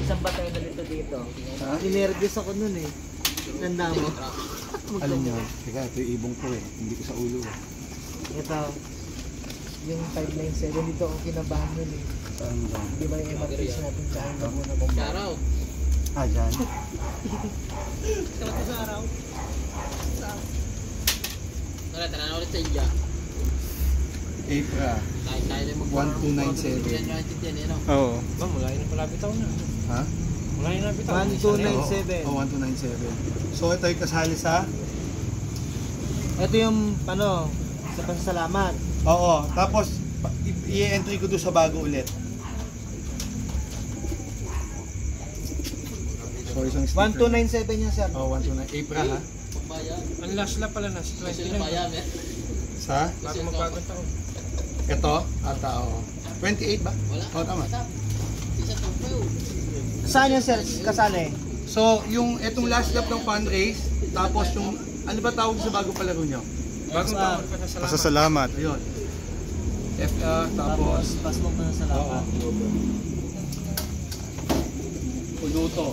Saan ba tayo nalito dito? Ha? Ninervous ako nun eh. Tanda mo. Alam niyo, teka, ito yung ibong ko eh. Hindi ko sa ulo eh. Ito. Yung 597 dito ako kinabahan nun eh. Saan ba? Di ba yung MRTs natin sa ang Laguna Bomba? Araw. Ah, dyan. Sarap sa araw. Tara, tara na ulit sa India. April. Tayo na 1297. Yan United yan, ano? Oo. Ba, mula yun palapit ako na. Ha? Mula yun palapit ako. 1297. Oo, 1297. So ito yung kasali sa? Ito yung ano, sa pasasalamat. Oo, tapos i-entry ko doon sa bago ulit. So isang sticker. 1297 yan sir. Oo, 129. April ha? Pagbayan. Ang last lap pala na, Kasi 29. bayan, eh. Sa? Bago magbagong taon. Ito? Ata, oo. 28 ba? Wala. Oo, tama. Isa tumpaw. Saan yan sir kasali? So, yung itong last lap ng fun race, tapos yung, ano ba tawag sa bago palaro nyo? Bagong taon, pasasalamat. Pasasalamat. Ayun. FA, tapos, Pasmong pasasalamat. Puluto.